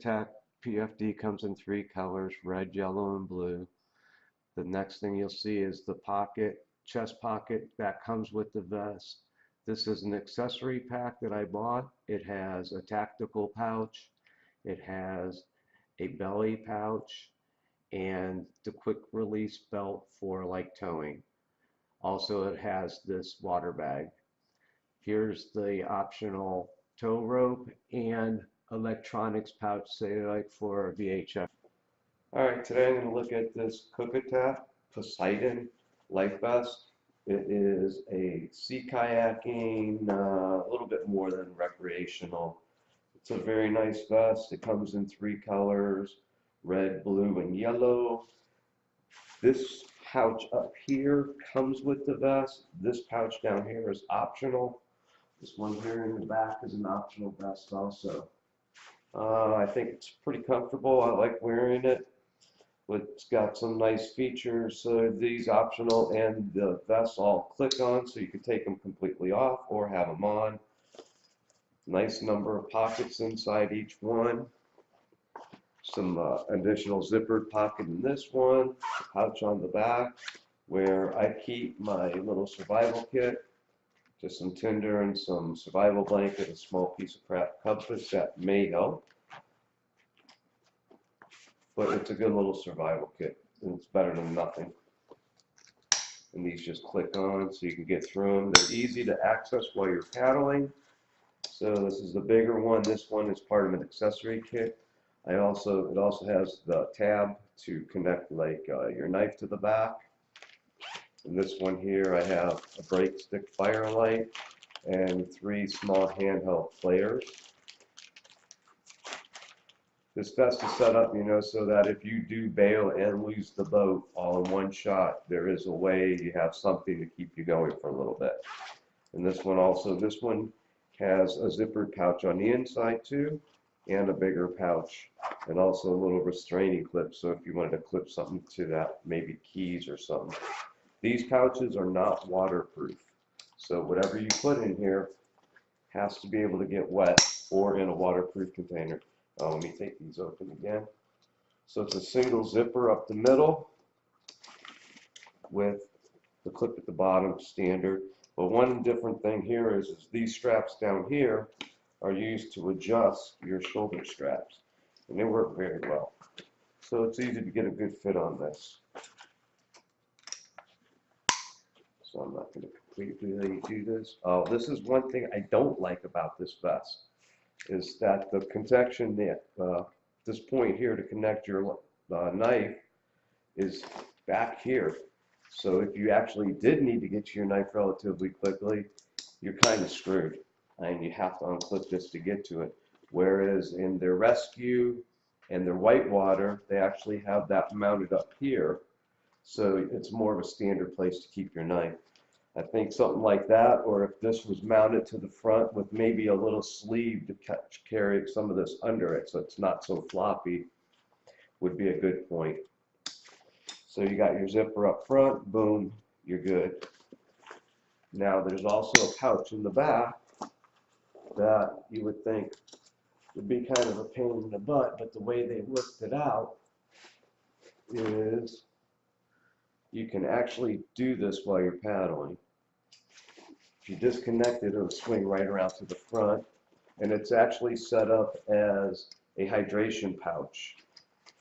Kokatat PFD comes in 3 colors, red, yellow, and blue. The next thing you'll see is the pocket, chest pocket that comes with the vest. This is an accessory pack that I bought. It has a tactical pouch, it has a belly pouch, and the quick release belt for like towing. Also, it has this water bag. Here's the optional tow rope and electronics pouch, say like for VHF. Alright, today I'm going to look at this Kokatat Poseidon life vest. It is a sea kayaking, a little bit more than recreational. It's a very nice vest. It comes in 3 colors, red, blue, and yellow. This pouch up here comes with the vest. This pouch down here is optional. This one here in the back is an optional vest also. I think it's pretty comfortable. I like wearing it. It's got some nice features. So these optional and the vests all click on, so you can take them completely off or have them on. Nice number of pockets inside each one. Some additional zippered pocket in this one. Pouch on the back where I keep my little survival kit. Just some tinder and some survival blanket, a small piece of crap compass that may help. But it's a good little survival kit, and it's better than nothing. And these just click on so you can get through them. They're easy to access while you're paddling. So this is the bigger one. This one is part of an accessory kit. It also has the tab to connect like your knife to the back. In this one here, I have a brake stick firelight and 3 small handheld flares. This vest is set up, so that if you do bail and lose the boat all in one shot, there is a way you have something to keep you going for a little bit. And this one has a zippered pouch on the inside too, and a bigger pouch, and also a little restraining clip, so if you wanted to clip something to that, maybe keys or something. These pouches are not waterproof, so whatever you put in here has to be able to get wet or in a waterproof container. Let me take these open again. So it's a single zipper up the middle with the clip at the bottom, standard. But one different thing here is these straps down here are used to adjust your shoulder straps, and they work very well. So it's easy to get a good fit on this. So I'm not going to completely do this. Oh, this is one thing I don't like about this vest, is that the connection this point here to connect your knife is back here. So if you actually did need to get to your knife relatively quickly, you're kind of screwed, and you have to unclip this to get to it. Whereas in their rescue and their whitewater, they actually have that mounted up here, so it's more of a standard place to keep your knife. I think something like that, or if this was mounted to the front with maybe a little sleeve to carry some of this under it so it's not so floppy, would be a good point. So you got your zipper up front, boom, you're good. Now there's also a pouch in the back that you would think would be kind of a pain in the butt, but the way they worked it out is you can actually do this while you're paddling. If you disconnect it, it'll swing right around to the front, and it's actually set up as a hydration pouch.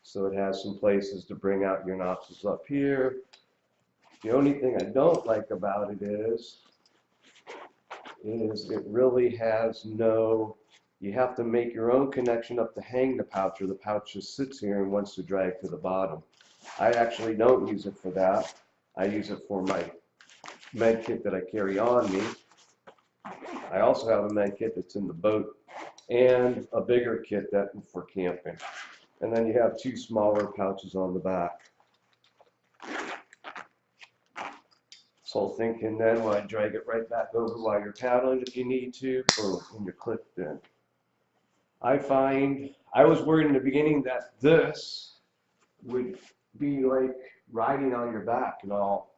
So it has some places to bring out your nostrils up here. The only thing I don't like about it is it really has no, you have to make your own connection up to hang the pouch, or the pouch just sits here and wants to drag to the bottom. I actually don't use it for that. I use it for my med kit that I carry on me. I also have a med kit that's in the boat and a bigger kit that's for camping. And then you have 2 smaller pouches on the back. This whole thing can then, when I drag it right back over while you're paddling if you need to, or when you're clipped in. I was worried in the beginning that this would be like riding on your back and all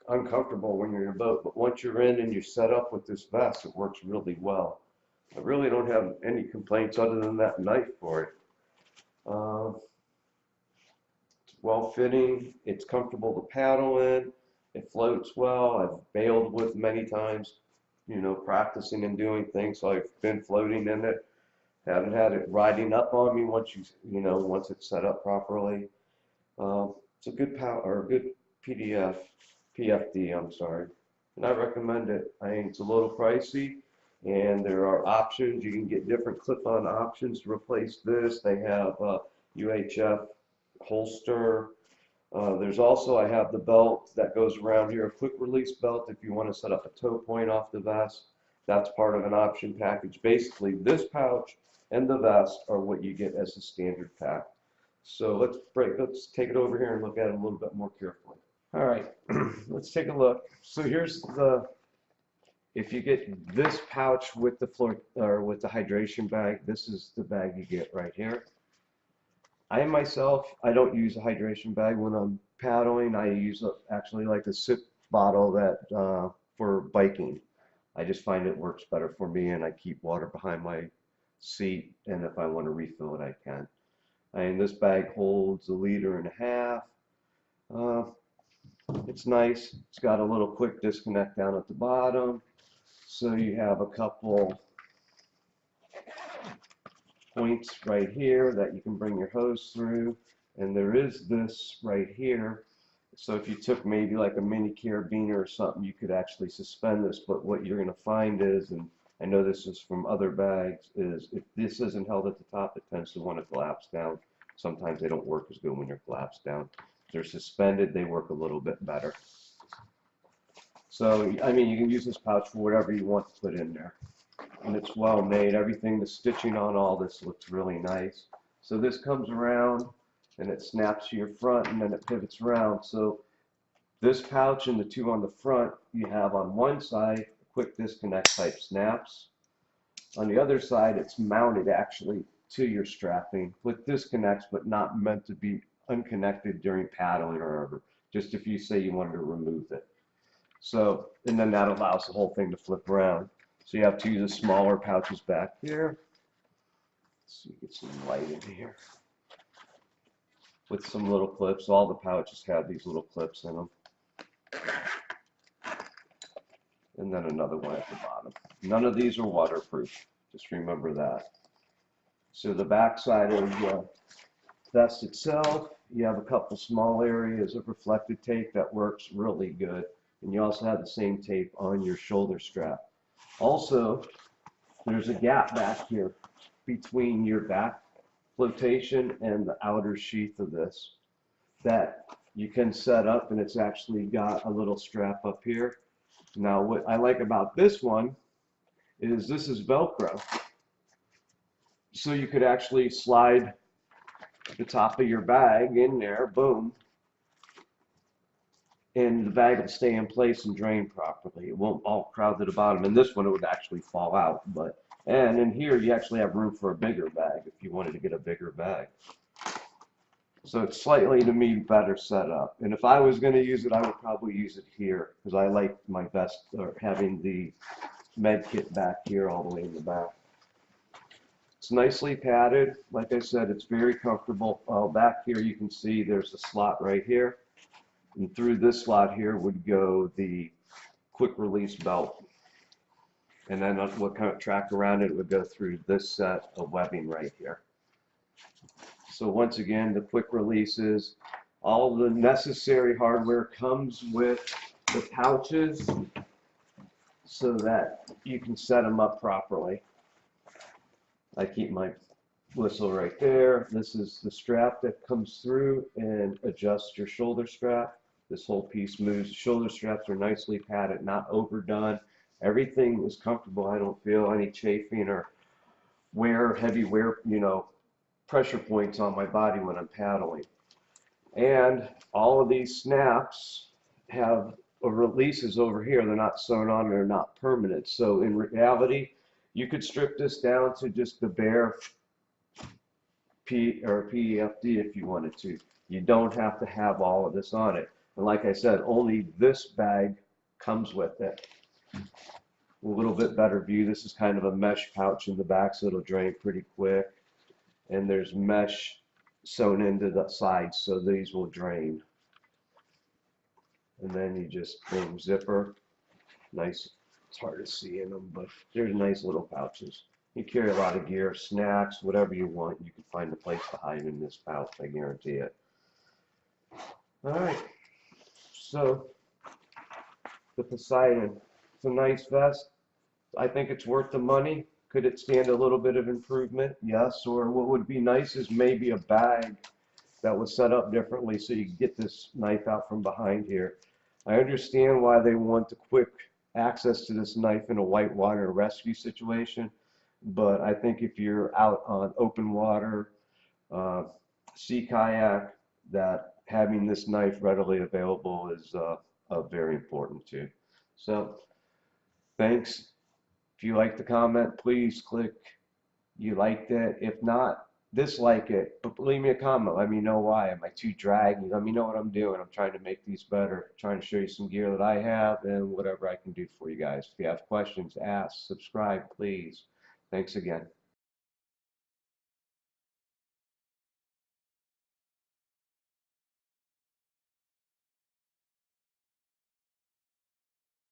uncomfortable when you're in a boat, but once you're in and you're set up with this vest, it works really well. I really don't have any complaints other than that knife for it. well fitting, it's comfortable to paddle in, it floats well. I've bailed with many times, you know, practicing and doing things, so I've been floating in it. Haven't had it riding up on me once once it's set up properly. It's a good power or a good PFD, I'm sorry, and I recommend it. I think it's a little pricey, and there are options. You can get different clip-on options to replace this. They have UHF holster. There's also, I have the belt that goes around here, a quick release belt if you want to set up a toe point off the vest. That's part of an option package. Basically, this pouch and the vest are what you get as a standard pack. So let's take it over here and look at it a little bit more carefully. All right, let's take a look. So here's if you get this pouch with the with the hydration bag, this is the bag you get right here. I don't use a hydration bag when I'm paddling. I use actually like a sip bottle that for biking. I just find it works better for me, and I keep water behind my seat, and if I want to refill it, I can. And this bag holds 1.5 liters. It's nice. It's got a little quick disconnect down at the bottom, so you have a couple points right here that you can bring your hose through, and there is this right here. So if you took maybe like a mini carabiner or something, you could actually suspend this. But what you're going to find is, and I know this is from other bags, is if this isn't held at the top, it tends to want to collapse down. Sometimes they don't work as good when they're collapsed down. If they're suspended, they work a little bit better. So, I mean, you can use this pouch for whatever you want to put in there. And it's well made. Everything, the stitching on all this looks really nice. So this comes around and it snaps to your front, and then it pivots around. So this pouch and the two on the front, you have on one side quick disconnect type snaps. On the other side, it's mounted actually to your strapping with disconnects, but not meant to be unconnected during paddling or whatever, just if you say you wanted to remove it. So, and then that allows the whole thing to flip around. So you have two of the smaller pouches back here. Let's see, get some light in here. With some little clips. All the pouches have these little clips in them. And then another one at the bottom. None of these are waterproof. Just remember that. So the back side of the vest itself, you have a couple small areas of reflective tape that works really good. And you also have the same tape on your shoulder strap. Also, there's a gap back here between your back flotation and the outer sheath of this that you can set up, and it's actually got a little strap up here. Now, what I like about this one is this is Velcro. So you could actually slide the top of your bag in there, boom, and the bag will stay in place and drain properly. It won't all crowd to the bottom. And this one, it would actually fall out. And in here, you actually have room for a bigger bag if you wanted to get a bigger bag. So it's slightly, to me, better set up. And if I was going to use it, I would probably use it here, because I like my vest, or having the med kit back here all the way in the back. It's nicely padded. Like I said, it's very comfortable. Back here, you can see there's a slot right here. And through this slot here would go the quick release belt. And then what kind of track around it would go through this set of webbing right here. So once again, the quick releases, all the necessary hardware comes with the pouches so that you can set them up properly. I keep my whistle right there. This is the strap that comes through and adjusts your shoulder strap. This whole piece moves. The shoulder straps are nicely padded, not overdone. Everything is comfortable. I don't feel any chafing or heavy wear, pressure points on my body when I'm paddling. And all of these snaps have releases over here. They're not sewn on, they're not permanent. So in reality, you could strip this down to just the bare PFD if you wanted to. You don't have to have all of this on it. And like I said, only this bag comes with it. A little bit better view. This is kind of a mesh pouch in the back, so it'll drain pretty quick. And there's mesh sewn into the sides, so these will drain. And then you just, boom, zipper. Nice. It's hard to see in them, but they're nice little pouches. You carry a lot of gear, snacks, whatever you want, you can find a place to hide in this pouch, I guarantee it. All right, so the Poseidon, it's a nice vest. I think it's worth the money. Could it stand a little bit of improvement? Yes, or what would be nice is maybe a bag that was set up differently so you can get this knife out from behind here. I understand why they want the quick access to this knife in a whitewater rescue situation, but I think if you're out on open water, sea kayak, that having this knife readily available is very important too. So thanks. If you like the comment, please click you liked it. If not, dislike it, but leave me a comment. Let me know why. Am I too draggy? Let me know what I'm doing. I'm trying to make these better. Trying to show you some gear that I have and whatever I can do for you guys. If you have questions, ask, subscribe, please. Thanks again.